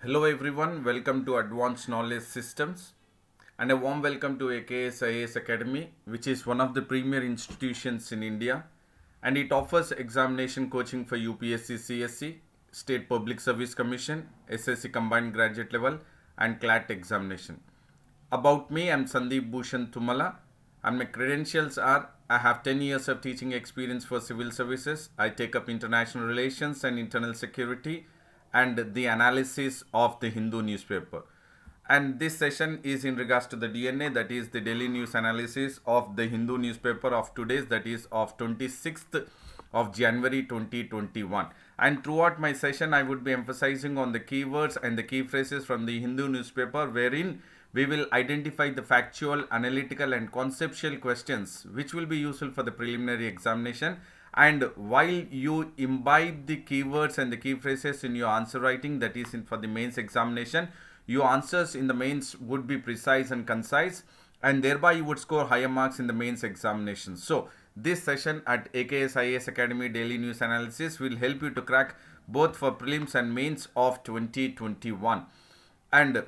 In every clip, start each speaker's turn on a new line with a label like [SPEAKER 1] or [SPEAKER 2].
[SPEAKER 1] Hello everyone, welcome to Advanced Knowledge Systems and a warm welcome to AKS IAS Academy, which is one of the premier institutions in India, and it offers examination coaching for UPSC CSC, State Public Service Commission, SSC Combined Graduate Level and CLAT examination. About me, I'm Sandeep Bhushan Tumala, and my credentials are I have 10 years of teaching experience for civil services. I take up international relations and internal security and the analysis of the Hindu newspaper. And this session is in regards to the DNA, that is the daily news analysis of the Hindu newspaper of today's, that is of 26th of January 2021. And throughout my session, I would be emphasizing on the keywords and the key phrases from the Hindu newspaper, wherein we will identify the factual, analytical, and conceptual questions which will be useful for the preliminary examination. And while you imbibe the keywords and the key phrases in your answer writing, that is for the mains examination, your answers in the mains would be precise and concise, and thereby you would score higher marks in the mains examination. So this session at AKS IAS Academy Daily News Analysis will help you to crack both for prelims and mains of 2021. And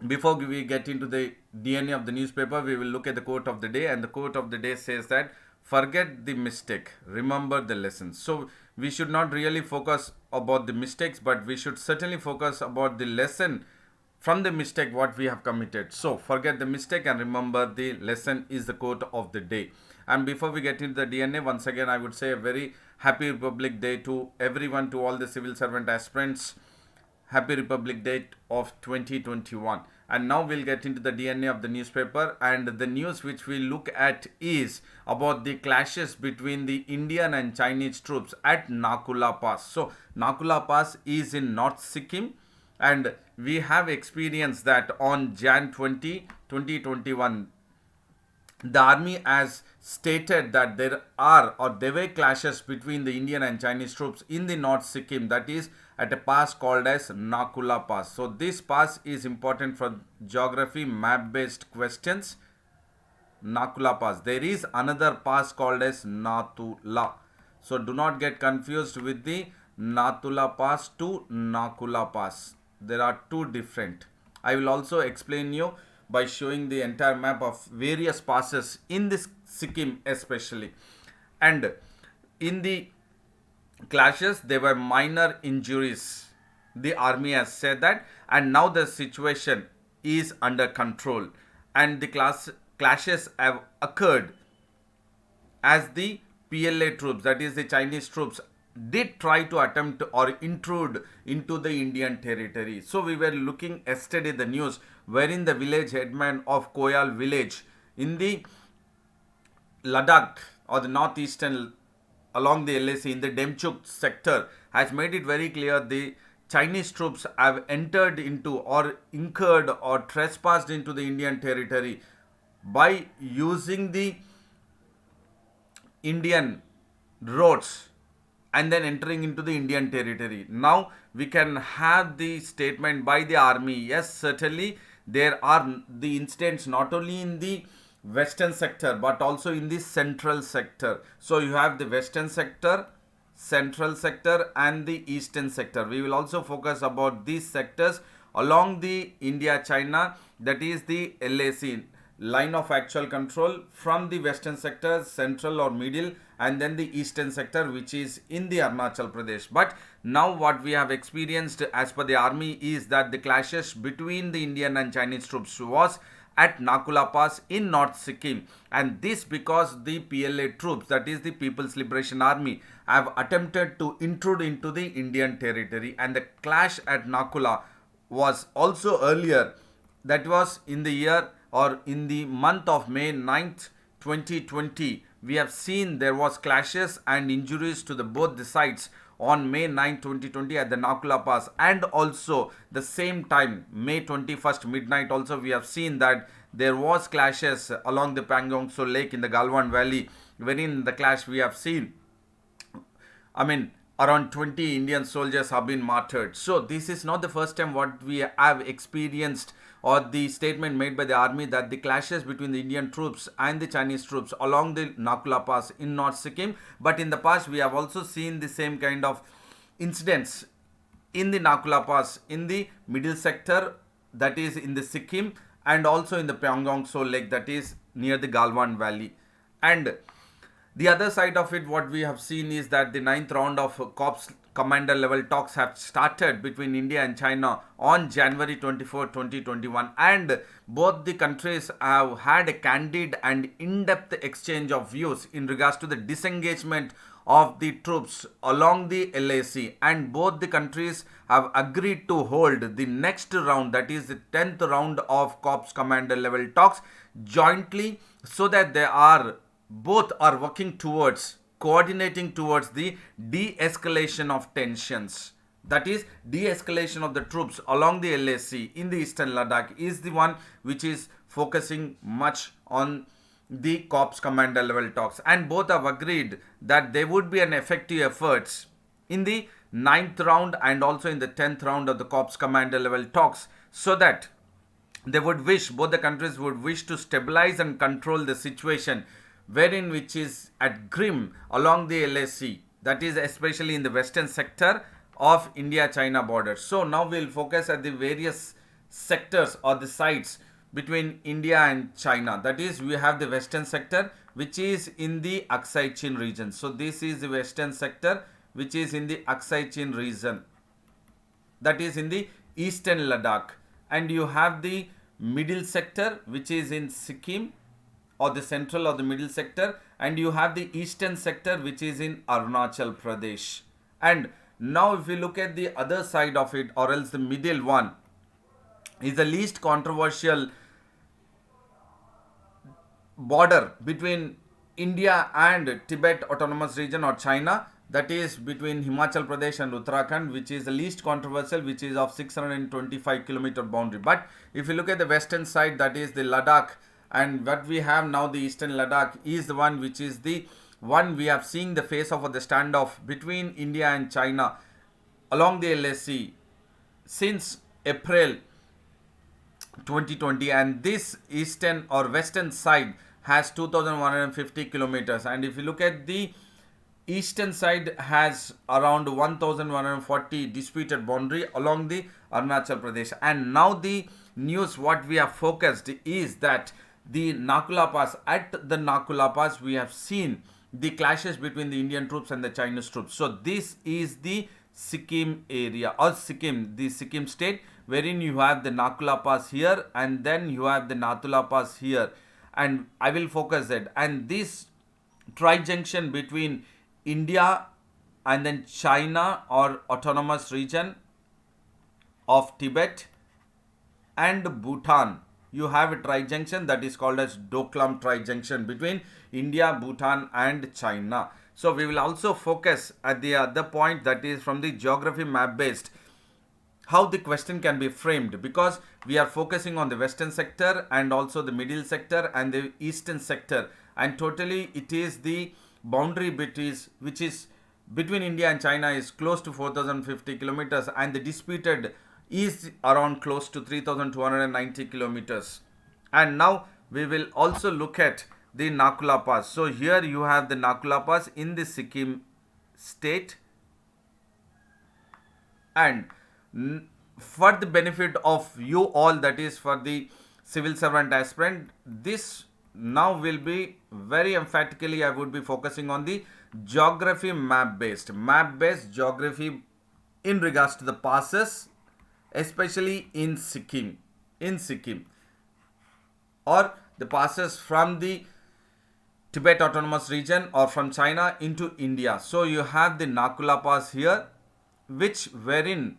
[SPEAKER 1] before we get into the DNA of the newspaper, we will look at the quote of the day. And the quote of the day says that forget the mistake, remember the lesson. So we should not really focus about the mistakes, but we should certainly focus about the lesson from the mistake what we have committed. So forget the mistake and remember the lesson is the quote of the day. And before we get into the DNA, once again I would say a very happy Republic Day to everyone, to all the civil servant aspirants. Happy Republic Day of 2021. And now we'll get into the DNA of the newspaper, and the news which we look at is about the clashes between the Indian and Chinese troops at Nakula Pass. So Nakula Pass is in North Sikkim, and we have experienced that on Jan 20, 2021 the army has stated that there were clashes between the Indian and Chinese troops in the North Sikkim, that is at a pass called as Nakula Pass. So this pass is important for geography map based questions. Nakula Pass. There is another pass called as Natula. So do not get confused with the Natula Pass to Nakula Pass. There are two different. I will also explain you by showing the entire map of various passes in this Sikkim especially. And in the clashes there were minor injuries, the army has said that, and now the situation is under control, and the clashes have occurred as the PLA troops, that is the Chinese troops, did try to attempt or intrude into the Indian territory. So we were looking yesterday the news wherein the village headman of Koyal village in the Ladakh or the northeastern along the LAC in the Demchuk sector has made it very clear the Chinese troops have entered into or incurred or trespassed into the Indian territory by using the Indian roads and then entering into the Indian territory. Now we can have the statement by the army. Yes, certainly there are the incidents not only in the western sector but also in the central sector. So you have the western sector, central sector and the eastern sector. We will also focus about these sectors along the India-China, that is the LAC, line of actual control, from the western sector, central or middle, and then the eastern sector which is in the Arunachal Pradesh. But now what we have experienced as per the army is that the clashes between the Indian and Chinese troops was at Nakula Pass in North Sikkim, and this because the PLA troops, that is the People's Liberation Army, have attempted to intrude into the Indian territory. And the clash at Nakula was also earlier, that was in the year or in the month of May 9th 2020. We have seen there was clashes and injuries to the both the sides on May 9, 2020 at the Nakula Pass, and also the same time May 21st midnight also we have seen that there was clashes along the Pangong Tso Lake in the Galwan Valley, wherein the clash we have seen, around 20 Indian soldiers have been martyred. So this is not the first time what we have experienced or the statement made by the army that the clashes between the Indian troops and the Chinese troops along the Nakula Pass in North Sikkim. But in the past we have also seen the same kind of incidents in the Nakula Pass, in the middle sector, that is in the Sikkim, and also in the Pyeonggang So Lake, that is near the Galwan Valley. And the other side of it, what we have seen is that the ninth round of COPS commander level talks have started between India and China on January 24, 2021. And both the countries have had a candid and in-depth exchange of views in regards to the disengagement of the troops along the LAC. And both the countries have agreed to hold the next round, that is the 10th round of COPS commander level talks jointly, so that both are working towards coordinating towards the de-escalation of tensions. That is, de-escalation of the troops along the LAC in the eastern Ladakh is the one which is focusing much on the COPS commander level talks. And both have agreed that there would be an effective efforts in the ninth round and also in the 10th round of the COPS commander level talks, so that both the countries would wish to stabilize and control the situation wherein which is at grim along the LAC, that is especially in the western sector of India-China border. So now we'll focus at the various sectors or the sites between India and China. That is, we have the western sector which is in the Aksai Chin region. So this is the western sector which is in the Aksai Chin region, that is in the eastern Ladakh. And you have the middle sector which is in Sikkim, or the central or the middle sector, and you have the eastern sector which is in Arunachal Pradesh. And now if we look at the other side of it, or else the middle one, is the least controversial border between India and Tibet Autonomous Region or China, that is between Himachal Pradesh and Uttarakhand, which is the least controversial, which is of 625 kilometer boundary. But if you look at the western side, that is the Ladakh, and what we have now, the eastern Ladakh, is the one which is the one we have seen the face of the standoff between India and China along the LAC since April 2020. And this eastern or western side has 2150 kilometers, and if you look at the eastern side has around 1140 disputed boundary along the Arunachal Pradesh. And now the news what we have focused is that the Nakula Pass, at the Nakula Pass we have seen the clashes between the Indian troops and the Chinese troops. So this is the Sikkim area, or Sikkim, the Sikkim state, wherein you have the Nakula Pass here and then you have the Nathula Pass here, and I will focus it. And this tri-junction between India and then China or autonomous region of Tibet and Bhutan, you have a tri-junction that is called as Doklam tri-junction between India, Bhutan and China. So we will also focus at the other point, that is from the geography map based, how the question can be framed, because we are focusing on the western sector and also the middle sector and the eastern sector, and totally it is the boundary which is between India and China is close to 4050 kilometers, and the disputed is around close to 3290 kilometers. And now we will also look at the Nakula Pass. So here you have the Nakula Pass in the Sikkim state, and for the benefit of you all, that is for the civil servant aspirant, this now will be very emphatically I would be focusing on the geography map based geography in regards to the passes, especially in Sikkim or the passes from the Tibet Autonomous Region or from China into India. So you have the Nakula Pass here, wherein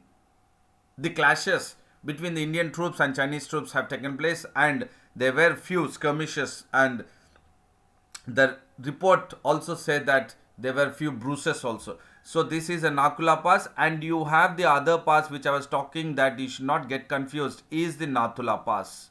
[SPEAKER 1] the clashes between the Indian troops and Chinese troops have taken place, and there were few skirmishes, and the report also said that there were few bruises also. So this is a Nakula Pass, and you have the other pass which I was talking that you should not get confused is the Nathula Pass.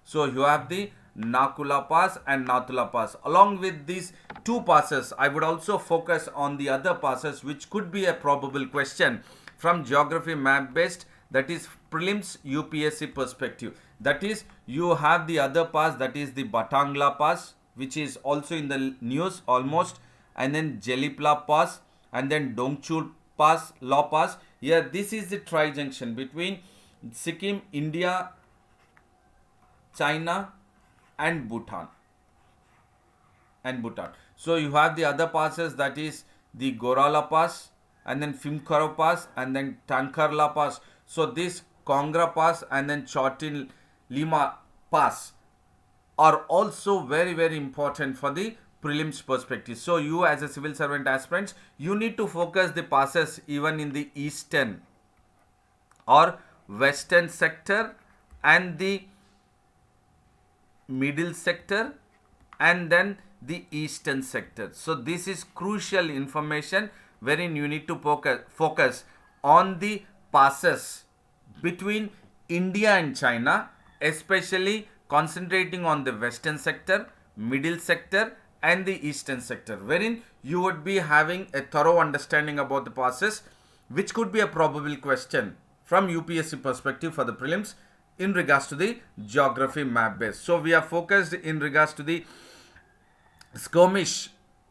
[SPEAKER 1] So you have the Nakula Pass and Nathula Pass. Along with these two passes, I would also focus on the other passes which could be a probable question from geography map based, that is prelims UPSC perspective. That is, you have the other pass, that is the Batangla Pass, which is also in the news almost, and then Jelipla Pass, and then Dongchul Pass, Law Pass. Here, this is the tri-junction between Sikkim, India, China, and Bhutan. So you have the other passes, that is the Gorala Pass, and then Phimkaro Pass, and then Tankarla Pass. So this Kongra Pass and then Chotin Lima Pass are also very very important for the prelims perspective. So you as a civil servant aspirants, you need to focus the passes even in the eastern or western sector and the middle sector and then the eastern sector. So this is crucial information wherein you need to focus on the passes between India and China, especially concentrating on the western sector, middle sector and the eastern sector, wherein you would be having a thorough understanding about the passes, which could be a probable question from UPSC perspective for the prelims in regards to the geography map base. So we are focused in regards to the skirmish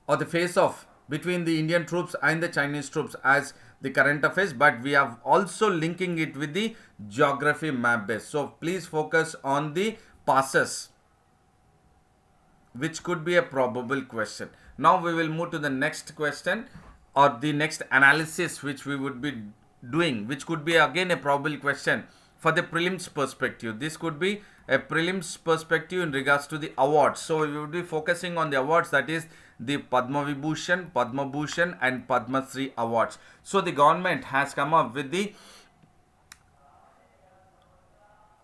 [SPEAKER 1] or the face-off between the Indian troops and the Chinese troops as the current affairs, but we are also linking it with the geography map base. So please focus on the passes, which could be a probable question. Now we will move to the next question or the next analysis which we would be doing, which could be again a probable question for the prelims perspective. This could be a prelims perspective in regards to the awards. So we will be focusing on the awards, that is the Padma Vibhushan, Padma Bhushan and Padma Shri awards. So the government has come up with the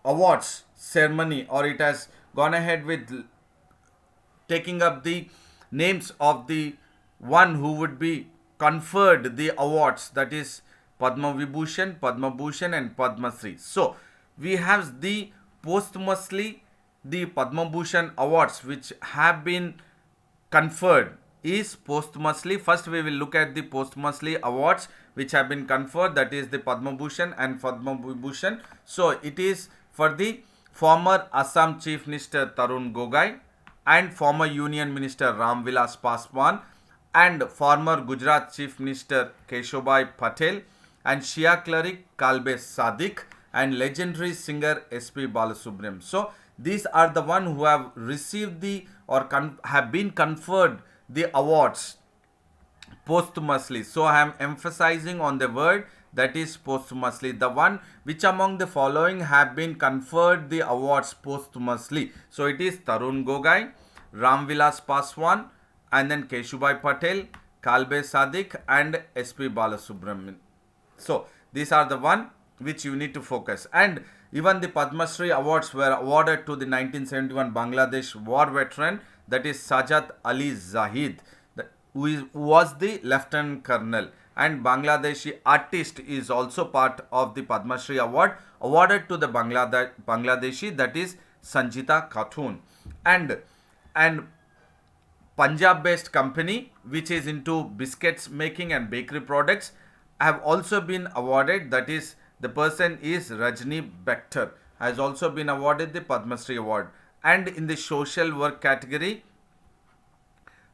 [SPEAKER 1] awards ceremony, or it has gone ahead with taking up the names of the one who would be conferred the awards, that is Padma Vibhushan, Padma Bhushan and Padma Shri. So we have the posthumously the Padma Bhushan awards which have been conferred is posthumously. First we will look at the posthumously awards which have been conferred, that is the Padma Bhushan and Padma Vibhushan. So it is for the former Assam Chief Minister Tarun Gogai and former Union Minister Ram Vilas Paswan and former Gujarat Chief Minister Keshubhai Patel and Shia cleric Kalbe Sadiq and legendary singer SP Balasubramaniam. So these are the one who have received the or have been conferred the awards posthumously. So I am emphasizing on the word, that is posthumously. The one which among the following have been conferred the awards posthumously. So it is Tarun Gogai, Ram Vilas Paswan and then Keshubhai Patel, Kalbe Sadiq and SP Balasubramaniam. So these are the one which you need to focus. And even the Padma Shri awards were awarded to the 1971 Bangladesh war veteran, that is Sajat Ali Zahid, who was the Lieutenant Colonel, and Bangladeshi artist is also part of the Padma Shri award awarded to the Bangladeshi, that is Sanjita Khatun. And Punjab based company which is into biscuits making and bakery products have also been awarded, that is the person is Rajni Bector, has also been awarded the Padma Shri award. And in the social work category,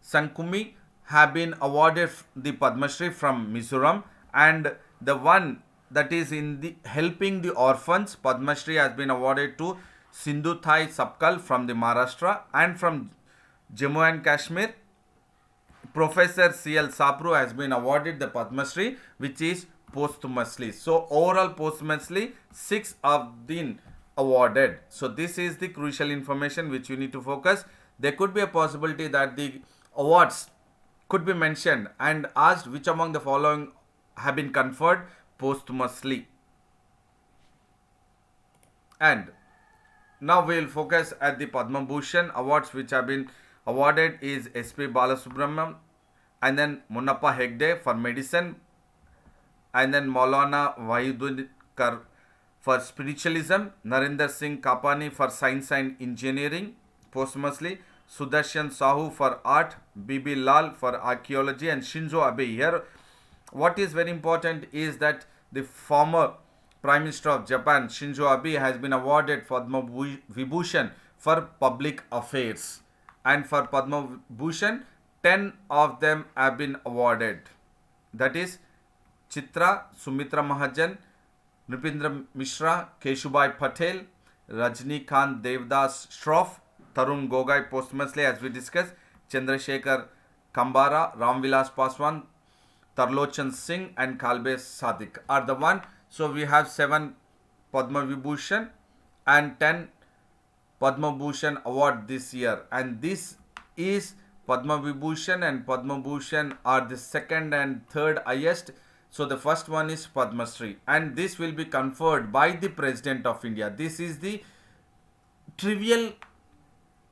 [SPEAKER 1] Sankumi have been awarded the Padma Shri from Mizoram, and the one that is in the helping the orphans, Padma Shri has been awarded to Sindhu Thai Sapkal from the Maharashtra, and from Jammu and Kashmir, Professor C.L. Sapru has been awarded the Padma Shri, which is posthumously. So overall posthumously 6 have been awarded. So this is the crucial information which you need to focus. There could be a possibility that the awards could be mentioned and asked which among the following have been conferred posthumously. And now we will focus at the Padma Bhushan awards which have been awarded is SP Balasubramaniam and then Munnappa Hegde for medicine, and then Maulana Wahiduddin for spiritualism, Narendra Singh Kapani for science and engineering posthumously, Sudarshan Sahu for art, BB Lal for archaeology, and Shinzo Abe. Here what is very important is that the former Prime Minister of Japan Shinzo Abe has been awarded Padma Vibhushan for public affairs, and for Padma Bhushan 10 of them have been awarded, that is Chitra, Sumitra Mahajan, Nripendra Mishra, Keshubai Patel, Rajnikant Devdas Shroff, Tarun Gogai posthumously as we discussed, Chandrasekhar Kambara, Ramvilas Paswan, Tarlochan Singh and Kalbe Sadiq are the one. So we have 7 Padma Vibhushan and 10 Padma Bhushan award this year, and this is Padma Vibhushan and Padma Bhushan are the second and third highest. So the first one is Padma Shri, and this will be conferred by the President of India. This is the trivial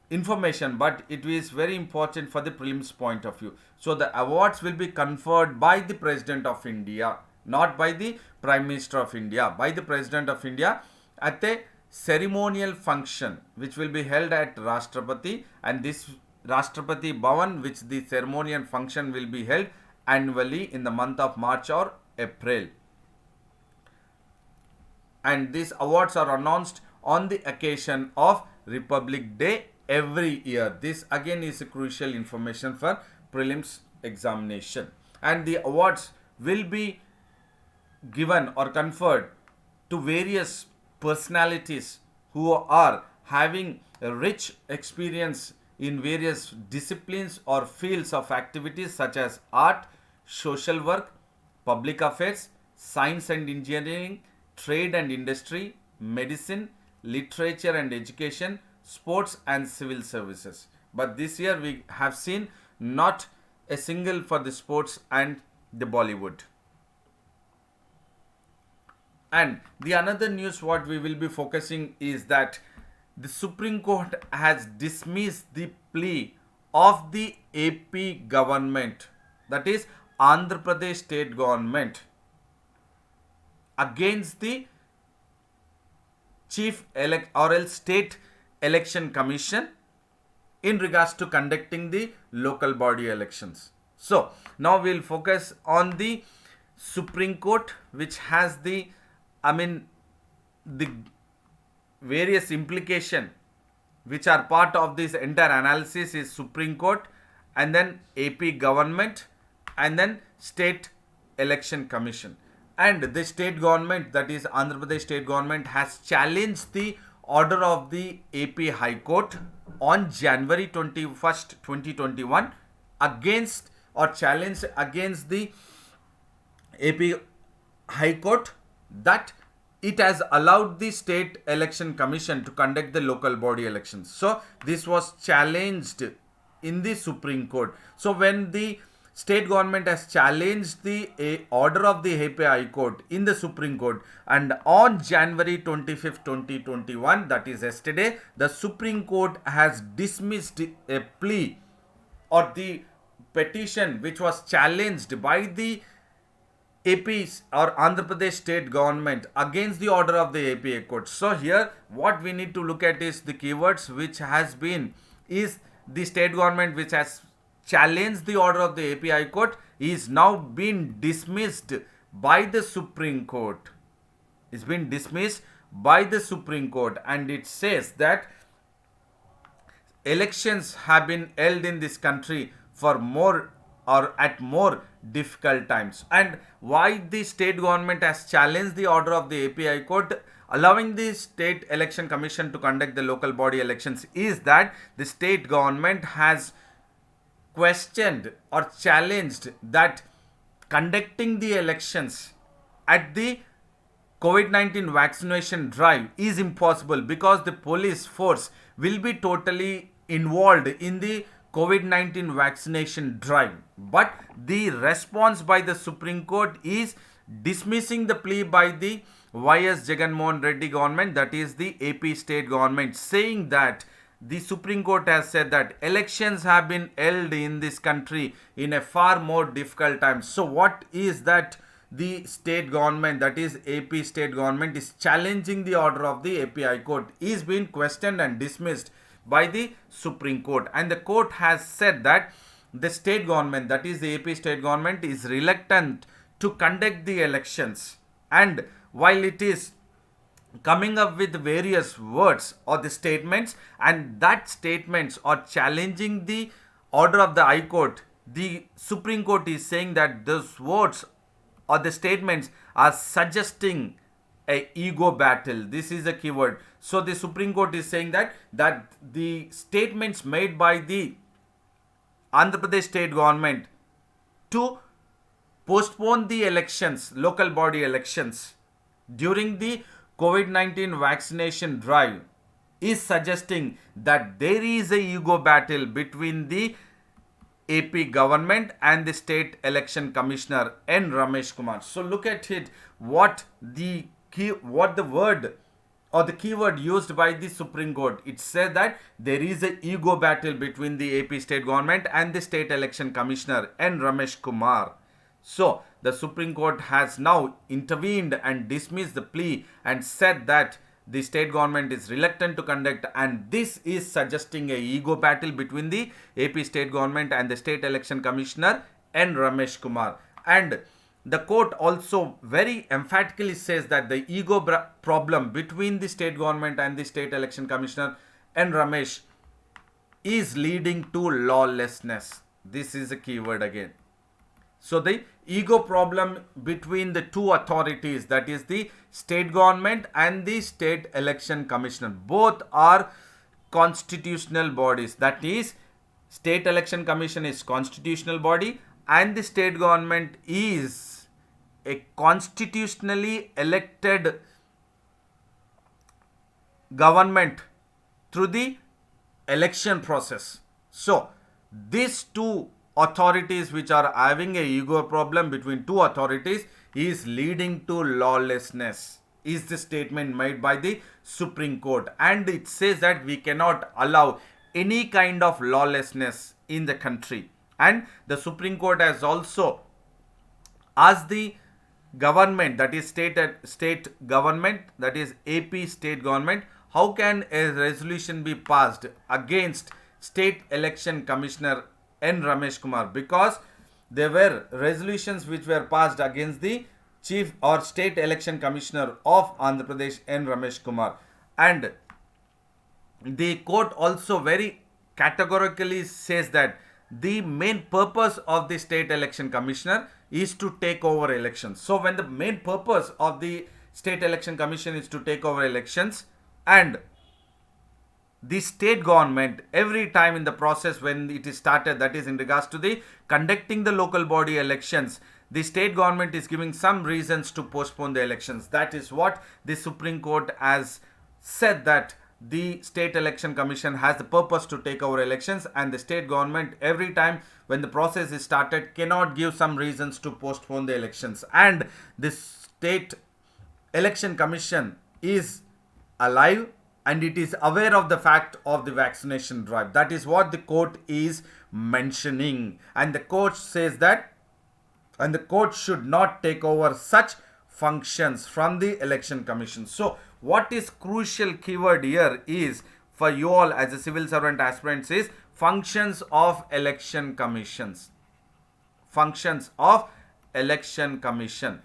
[SPEAKER 1] information, but it is very important for the prelims point of view. So the awards will be conferred by the President of India, not by the Prime Minister of India, by the President of India at a ceremonial function which will be held at Rashtrapati, and this Rashtrapati Bhavan, which the ceremonial function will be held annually in the month of March or April. And these awards are announced on the occasion of Republic Day every year. This again is a crucial information for prelims examination. And the awards will be given or conferred to various personalities who are having a rich experience in various disciplines or fields of activities such as art, social work, public affairs, science and engineering, trade and industry, medicine, literature and education, sports and civil services. But this year we have seen not a single for the sports and the Bollywood. And the another news what we will be focusing is that the Supreme Court has dismissed the plea of the AP government, that is Andhra Pradesh state government, against the chief elect or else state election commission in regards to conducting the local body elections. So now we'll focus on the Supreme Court, which has the various implication which are part of this entire analysis is Supreme Court, and then AP government, and then state election commission. And the state government, that is Andhra Pradesh state government, has challenged the order of the AP High Court on January 21st, 2021 against or challenge against the AP High Court that it has allowed the state election commission to conduct the local body elections. So this was challenged in the Supreme Court. So when the state government has challenged the order of the AP High Court in the Supreme Court, and on January 25th, 2021, that is yesterday, the Supreme Court has dismissed a plea or the petition which was challenged by the AP's or Andhra Pradesh state government against the order of the AP High Court. So here what we need to look at is the keywords which has been is the state government which has challenged the order of the AP High Court is now been dismissed by the Supreme Court. It's been dismissed by the Supreme Court, and it says that elections have been held in this country for more or at more difficult times. And why the state government has challenged the order of the AP High Court allowing the state election commission to conduct the local body elections is that the state government has questioned or challenged that conducting the elections at the COVID-19 vaccination drive is impossible because the police force will be totally involved in the COVID-19 vaccination drive. But the response by the Supreme Court is dismissing the plea by the YS Jagannath Reddy government, that is the AP state government, saying that the Supreme Court has said that elections have been held in this country in a far more difficult time. So what is that the state government, that is AP state government, is challenging the order of the AP High Court is being questioned and dismissed by the Supreme Court, and the court has said that the state government, that is the AP state government, is reluctant to conduct the elections, and while it is coming up with various words or the statements, and that statements are challenging the order of the High Court, the Supreme Court is saying that those words or the statements are suggesting a ego battle. This is a keyword. So the Supreme Court is saying that the statements made by the Andhra Pradesh state government to postpone the elections, local body elections, during the COVID-19 vaccination drive is suggesting that there is a ego battle between the AP government and the state election commissioner N. Ramesh Kumar. So look at it, what the word or the keyword used by the Supreme Court. It says that there is a ego battle between the AP state government and the state election commissioner N. Ramesh Kumar. So the Supreme Court has now intervened and dismissed the plea and said that the state government is reluctant to conduct, and this is suggesting a ego battle between the AP state government and the state election commissioner N. Ramesh Kumar. And the court also very emphatically says that the ego problem between the state government and the state election commissioner N. Ramesh is leading to lawlessness. This is a keyword again. So the ego problem between the two authorities, that is the state government and the state election commissioner, both are constitutional bodies. That is, state election commission is constitutional body and the state government is a constitutionally elected government through the election process. So these two authorities which are having a ego problem between two authorities is leading to lawlessness, is the statement made by the Supreme Court. And it says that we cannot allow any kind of lawlessness in the country. And the Supreme Court has also asked the government, that is state government, that is AP state government, how can a resolution be passed against state election commissioner N. Ramesh Kumar, because there were resolutions which were passed against the chief or state election commissioner of Andhra Pradesh N. Ramesh Kumar. And the court also very categorically says that the main purpose of the state election commissioner is to take over elections. So when the main purpose of the state election commission is to take over elections, and the state government every time in the process when it is started, that is in regards to the conducting the local body elections, the state government is giving some reasons to postpone the elections. That is what the Supreme Court has said, that the state election commission has the purpose to take over elections, and the state government every time when the process is started cannot give some reasons to postpone the elections. And the state election commission is alive and it is aware of the fact of the vaccination drive. That is what the court is mentioning. And the court says that, and the court should not take over such functions from the election commission. So what is crucial keyword here is for you all as a civil servant aspirants is functions of election commissions. Functions of election commission.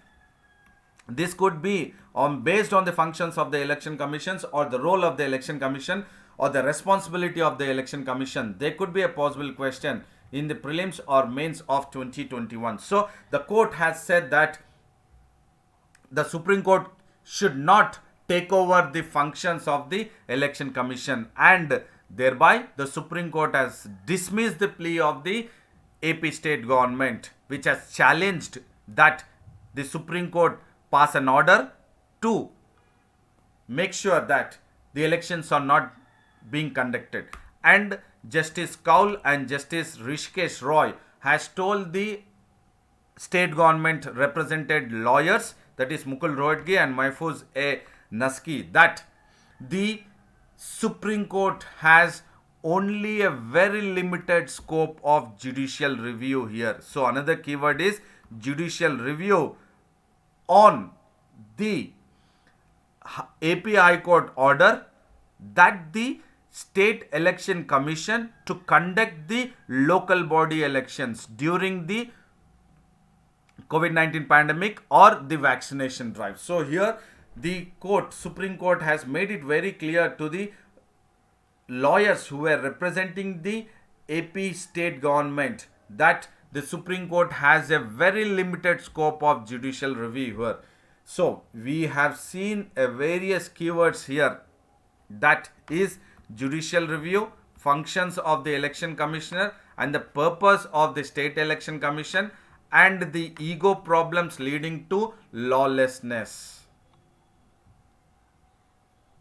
[SPEAKER 1] This could be based on the functions of the election commissions or the role of the election commission or the responsibility of the election commission. There could be a possible question in the prelims or mains of 2021. So the court has said that the Supreme Court should not take over the functions of the election commission, and thereby the Supreme Court has dismissed the plea of the AP state government, which has challenged that the Supreme Court pass an order to make sure that the elections are not being conducted. And Justice Kaul and Justice Rishikesh Roy has told the state government represented lawyers, that is Mukul Rohatgi and Mahfuz A. Nasky, that the Supreme Court has only a very limited scope of judicial review here. So another keyword is judicial review on the AP High Court order that the State Election Commission to conduct the local body elections during the COVID-19 pandemic or the vaccination drive. So here the court, Supreme Court, has made it very clear to the lawyers who were representing the AP state government that the Supreme Court has a very limited scope of judicial review here. So we have seen a various keywords here, that is judicial review, functions of the election commissioner, and the purpose of the state election commission, and the ego problems leading to lawlessness.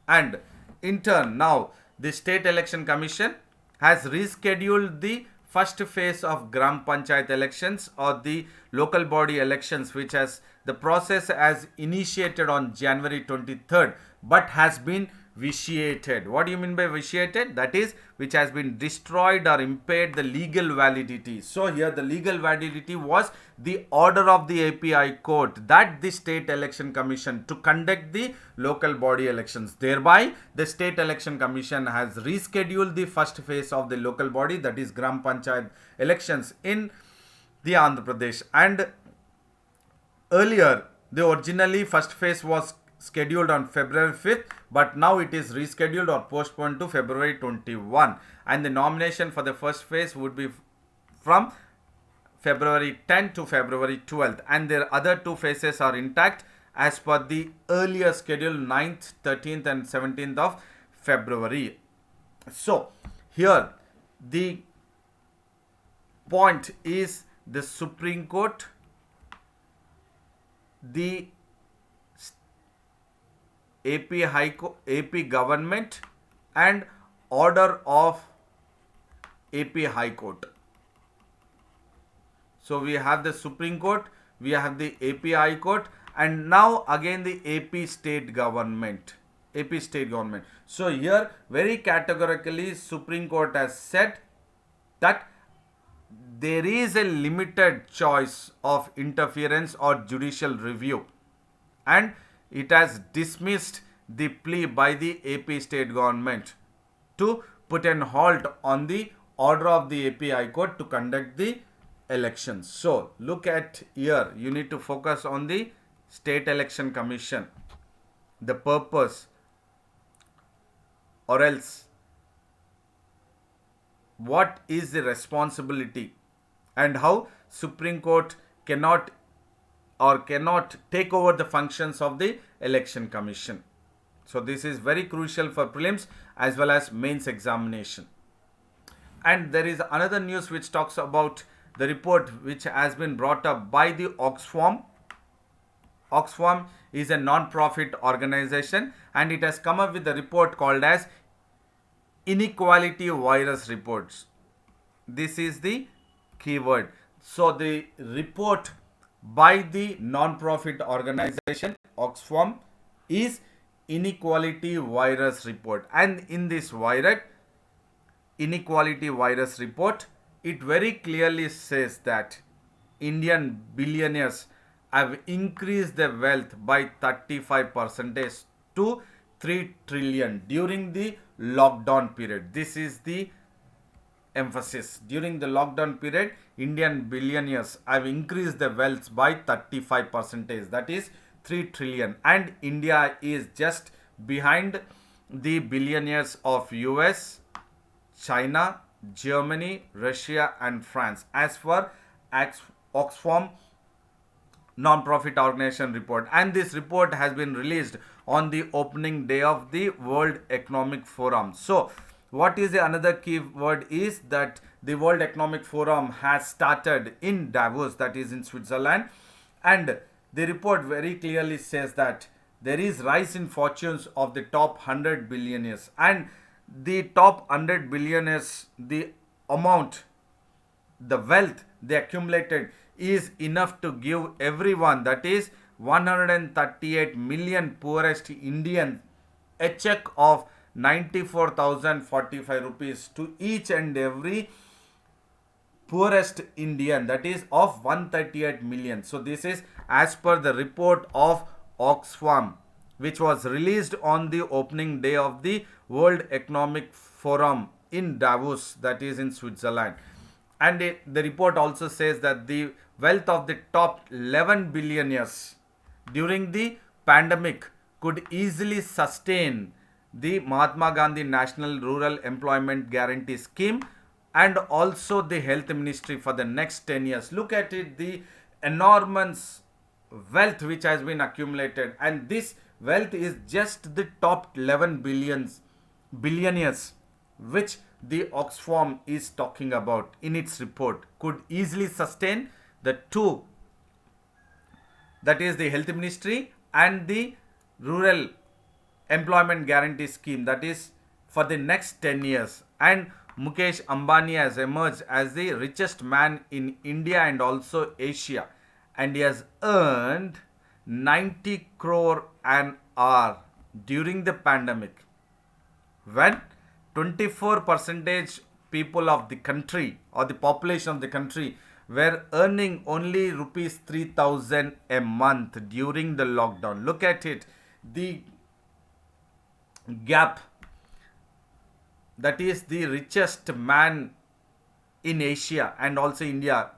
[SPEAKER 1] And in turn, now the state election commission has rescheduled the first phase of Gram Panchayat elections, or the local body elections, which has the process as initiated on January 23rd, but has been vitiated. What do you mean by vitiated? That is, which has been destroyed or impaired the legal validity. So here the legal validity was the order of the AP High Court that the State Election Commission to conduct the local body elections. Thereby, the State Election Commission has rescheduled the first phase of the local body, that is Gram Panchayat elections in the Andhra Pradesh. And earlier, the originally first phase was scheduled on February 5th, but now it is rescheduled or postponed to February 21, and the nomination for the first phase would be from February 10 to February 12th, and their other two phases are intact as per the earlier schedule, 9th, 13th and 17th of February. So here the point is the Supreme Court, the AP High Court, AP government, and order of AP High Court. So we have the Supreme Court, we have the AP High Court, and now again the AP state government. AP state government. So here very categorically Supreme Court has said that there is a limited choice of interference or judicial review, and it has dismissed the plea by the AP state government to put an halt on the order of the AP High Court to conduct the elections. So look at here, you need to focus on the State Election Commission, the purpose, or else what is the responsibility, and how Supreme Court cannot take over the functions of the Election Commission. So this is very crucial for prelims as well as mains examination. And there is another news which talks about the report which has been brought up by the Oxfam. Oxfam is a non-profit organization, and it has come up with a report called as Inequality Virus Reports. This is the keyword. So the report by the non-profit organization Oxfam is Inequality Virus Report, and in this Inequality Virus Report, it very clearly says that Indian billionaires have increased their wealth by 35% to 3 trillion during the lockdown period. This is the emphasis. During the lockdown period, Indian billionaires have increased their wealth by 35%, that is 3 trillion, and India is just behind the billionaires of US, China, Germany, Russia and France as per Oxfam non-profit organization report. And this report has been released on the opening day of the World Economic Forum. So what is the another key word is that the World Economic Forum has started in Davos, that is in Switzerland, and the report very clearly says that there is rise in fortunes of the top 100 billionaires, and the top 100 billionaires, the amount, the wealth they accumulated is enough to give everyone, that is 138 million poorest Indians, a check of 94,045 rupees to each and every poorest Indian, that is of 138 million. So this is as per the report of Oxfam, which was released on the opening day of the World Economic Forum in Davos, that is in Switzerland. And the report also says that the wealth of the top 11 billionaires during the pandemic could easily sustain the Mahatma Gandhi National Rural Employment Guarantee Scheme and also the health ministry for the next 10 years. Look at it, the enormous wealth which has been accumulated, and this wealth is just the top 11 billionaires which the Oxfam is talking about in its report could easily sustain the two, that is the health ministry and the rural employment guarantee scheme, that is for the next 10 years. And Mukesh Ambani has emerged as the richest man in India and also Asia, and he has earned 90 crore an hour during the pandemic, when 24 percentage people of the country or the population of the country were earning only rupees 3000 a month during the lockdown. Look at it, the gap, that is the richest man in Asia and also India,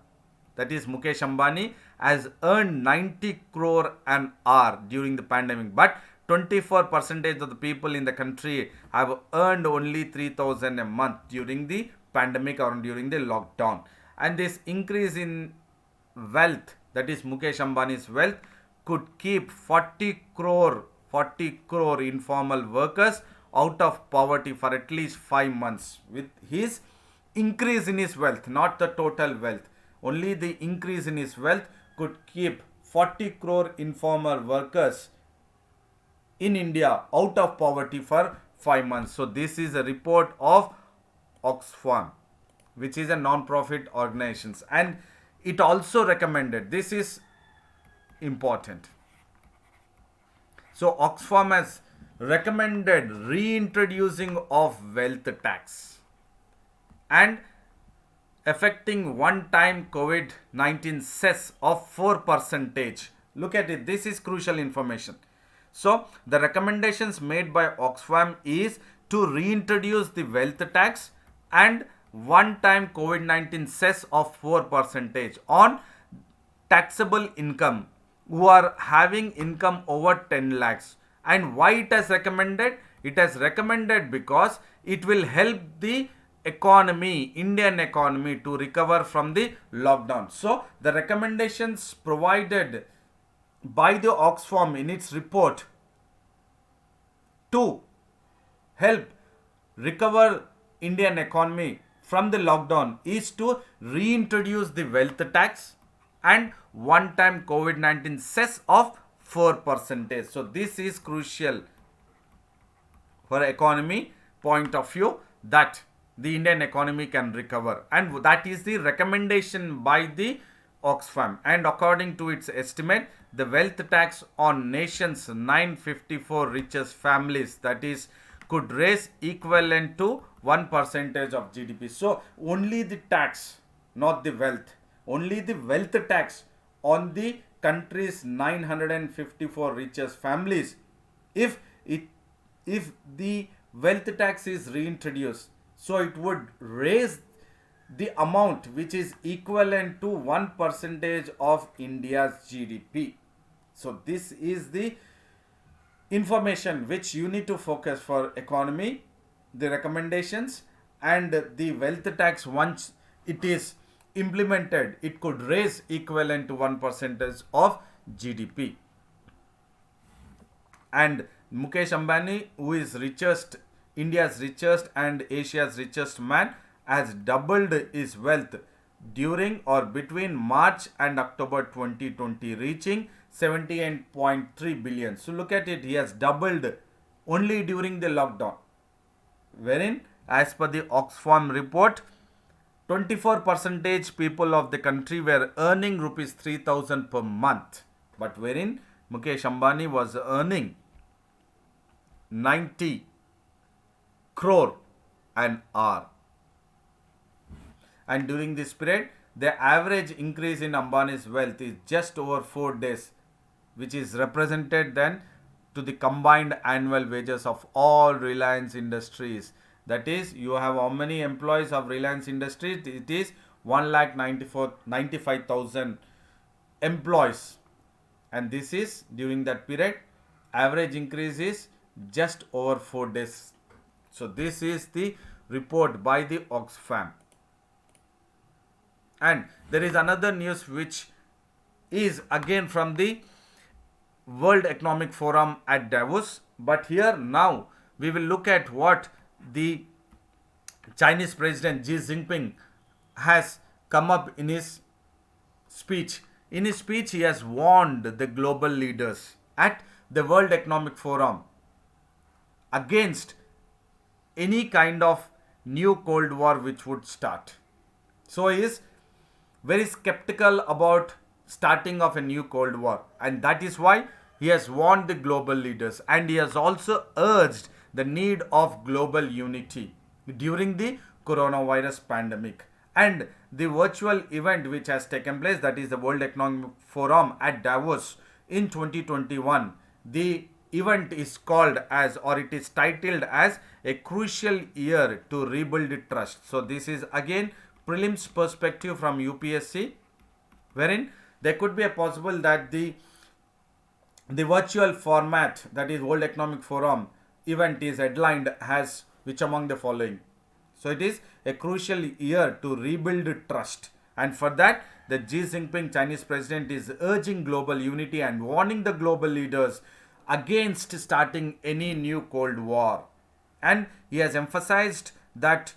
[SPEAKER 1] that is Mukesh Ambani, has earned 90 crore an hour during the pandemic, but 24% of the people in the country have earned only 3000 a month during the pandemic or during the lockdown. And this increase in wealth, that is Mukesh Ambani's wealth, could keep 40 crore informal workers out of poverty for at least 5 months. With his increase in his wealth, not the total wealth, only the increase in his wealth could keep 40 crore informal workers in India out of poverty for 5 months. So this is a report of Oxfam, which is a non-profit organization, and it also recommended, this is important. So Oxfam has recommended reintroducing of wealth tax and affecting one-time COVID-19 cess of 4%. Look at it, this is crucial information. So the recommendations made by Oxfam is to reintroduce the wealth tax and one-time COVID-19 cess of 4% on taxable income who are having income over 10 lakhs. And why it has recommended? It has recommended because it will help the economy, Indian economy, to recover from the lockdown. So the recommendations provided by the Oxfam in its report to help recover Indian economy from the lockdown is to reintroduce the wealth tax and one-time COVID-19 cess of 4%. So this is crucial for economy point of view, that the Indian economy can recover, and that is the recommendation by the Oxfam. And according to its estimate, the wealth tax on nation's 954 richest families, that is, could raise equivalent to 1% of GDP. So only the tax, not the wealth, only the wealth tax on the country's 954 richest families, if the wealth tax is reintroduced, so it would raise the amount which is equivalent to 1% of India's GDP. So this is the information which you need to focus for economy, the recommendations, and the wealth tax. Once it is implemented, it could raise equivalent to 1% of GDP. And Mukesh Ambani, who is India's richest and Asia's richest man, has doubled his wealth during or between March and October 2020, reaching 78.3 billion. So look at it, he has doubled only during the lockdown, wherein as per the Oxfam report, 24% people of the country were earning rupees 3000 per month, but wherein Mukesh Ambani was earning 90 crore an hour. And during this period, the average increase in Ambani's wealth is just over 4 days, which is represented then to the combined annual wages of all Reliance Industries. That is, you have how many employees of Reliance Industries? It is 1,95,000 employees. And this is during that period. Average increase is just over 4 days. So this is the report by the Oxfam. And there is another news which is again from the World Economic Forum at Davos. But here now we will look at what the Chinese President Xi Jinping has come up in his speech. In his speech, he has warned the global leaders at the World Economic Forum against any kind of new Cold War which would start. So he is very skeptical about starting of a new Cold War, and that is why he has warned the global leaders, and he has also urged the need of global unity during the coronavirus pandemic. And the virtual event which has taken place, that is the World Economic Forum at Davos in 2021, the event is called as, or it is titled as, a crucial year to rebuild trust. So this is again prelims perspective from UPSC, wherein there could be a possible that the virtual format, that is World Economic Forum event, is headlined as which among the following. So it is a crucial year to rebuild trust, and for that the Xi Jinping Chinese president is urging global unity and warning the global leaders against starting any new Cold War. And he has emphasized that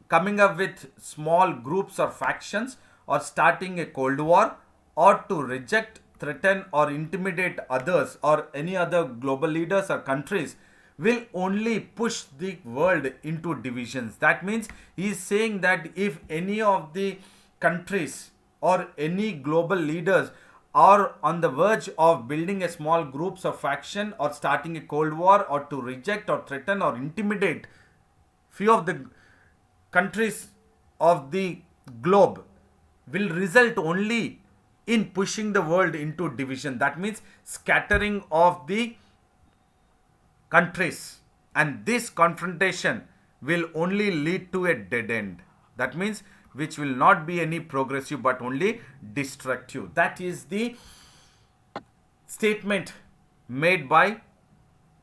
[SPEAKER 1] coming up with small groups or factions or starting a Cold War, or to reject, threaten or intimidate others or any other global leaders or countries will only push the world into divisions. That means he is saying that if any of the countries or any global leaders are on the verge of building a small groups of faction or starting a Cold War, or to reject or threaten or intimidate few of the countries of the globe, will result only in pushing the world into division. That means scattering of the countries, and this confrontation will only lead to a dead end. That means which will not be any progressive but only destructive. That is the statement made by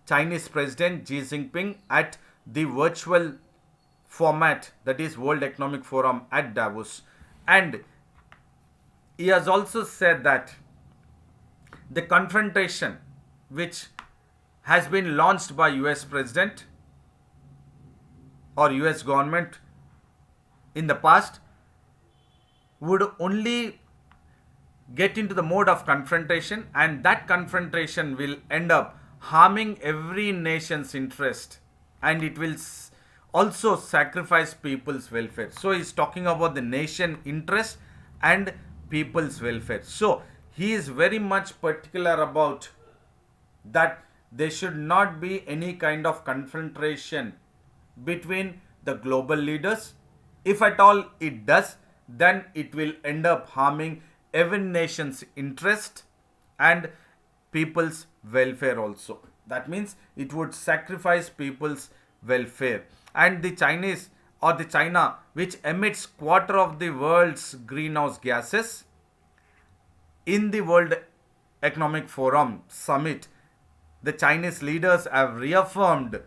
[SPEAKER 1] Chinese President Xi Jinping at the virtual format, that is World Economic Forum at Davos. And he has also said that the confrontation which has been launched by US President or US government in the past would only get into the mode of confrontation, and that confrontation will end up harming every nation's interest, and it will also sacrifice people's welfare. So he's talking about the nation interest and people's welfare. So he is very much particular about that there should not be any kind of confrontation between the global leaders. If at all it does, then it will end up harming every nation's interest and people's welfare also. That means it would sacrifice people's welfare. And the Chinese or the China, which emits quarter of the world's greenhouse gases, in the World Economic Forum summit, the Chinese leaders have reaffirmed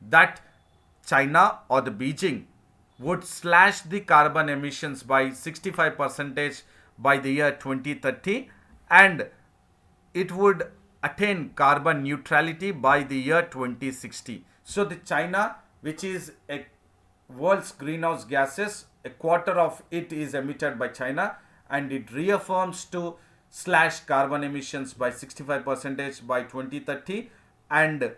[SPEAKER 1] that China or the Beijing would slash the carbon emissions by 65% by the year 2030, and it would attain carbon neutrality by the year 2060. So the China, which is a world's greenhouse gases, a quarter of it is emitted by China, and it reaffirms to slash carbon emissions by 65% by 2030 and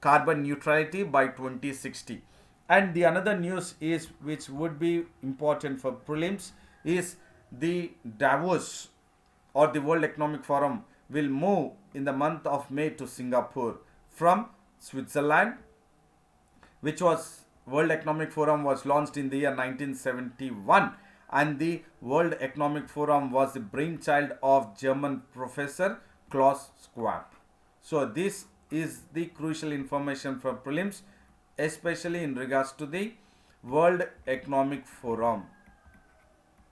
[SPEAKER 1] carbon neutrality by 2060. And the another news is, which would be important for prelims, is the Davos or the World Economic Forum will move in the month of May to Singapore from Switzerland, which was World Economic Forum was launched in the year 1971, and the World Economic Forum was the brainchild of German professor Klaus Schwab. So this is the crucial information for prelims, especially in regards to the World Economic Forum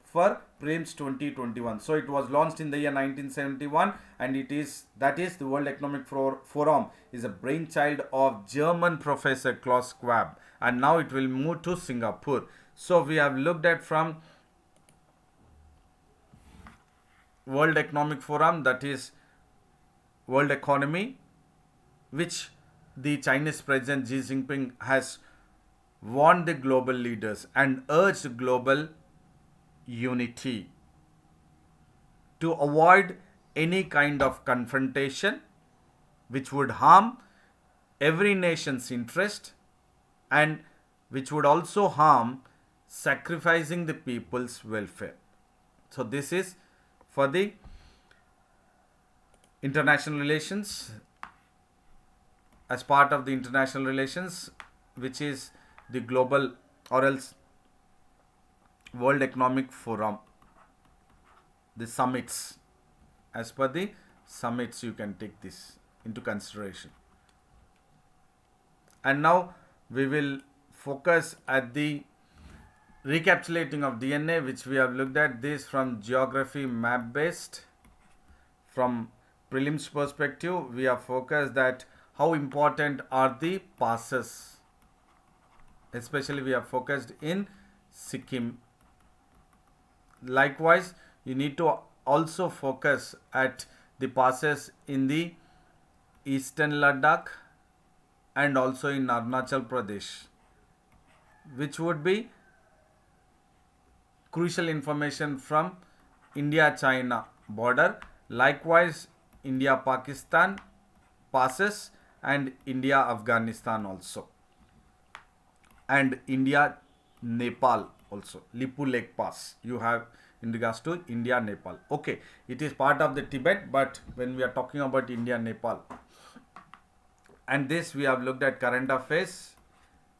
[SPEAKER 1] for prelims 2021. So it was launched in the year 1971, and that is the World Economic Forum is a brainchild of German professor Klaus Schwab, and now it will move to Singapore. So we have looked at from World Economic Forum, that is World Economy, which the Chinese President Xi Jinping has warned the global leaders and urged global unity to avoid any kind of confrontation which would harm every nation's interest and which would also harm sacrificing the people's welfare. So this is for the international relations, as part of the international relations, which is the global or else World Economic Forum, the summits. As per the summits, you can take this into consideration. And now we will focus at the recapitulating of DNA, which we have looked at this from geography map based. From prelims perspective, we have focused that how important are the passes, especially we have focused in Sikkim. Likewise, you need to also focus at the passes in the eastern Ladakh and also in Arunachal Pradesh, which would be crucial information from India-China border. Likewise, India-Pakistan passes and India-Afghanistan also, and India-Nepal also, Lipu Lake Pass you have in regards to India-Nepal. Okay, it is part of the Tibet, but when we are talking about India-Nepal, and this we have looked at current affairs,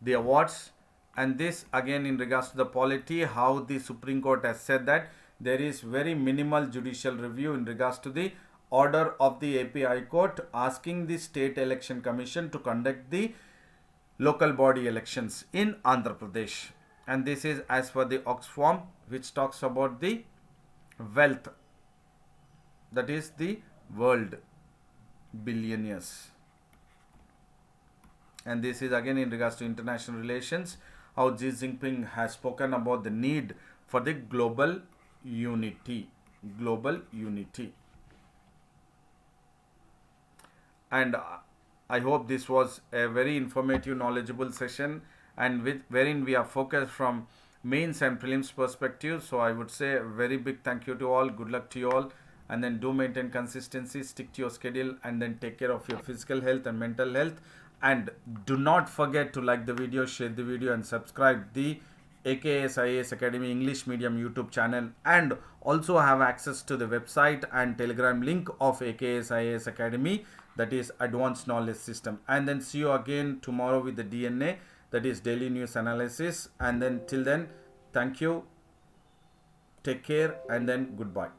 [SPEAKER 1] the awards, and this again in regards to the polity, how the Supreme Court has said that there is very minimal judicial review in regards to the order of the AP High Court asking the State Election Commission to conduct the local body elections in Andhra Pradesh. And this is as per the Oxfam, which talks about the wealth, that is the world billionaires. And this is again in regards to international relations, how Xi Jinping has spoken about the need for the global unity. And I hope this was a very informative, knowledgeable session, and wherein we are focused from mains and prelims perspective. So I would say a very big thank you to all. Good luck to you all, and then do maintain consistency, stick to your schedule, and then take care of your physical health and mental health. And do not forget to like the video, share the video, and subscribe the AKS IAS Academy English Medium YouTube channel, and also have access to the website and Telegram link of AKS IAS Academy, that is Advanced Knowledge System. And then see you again tomorrow with the DNA, that is Daily News Analysis. And then till then, thank you, take care, and then goodbye.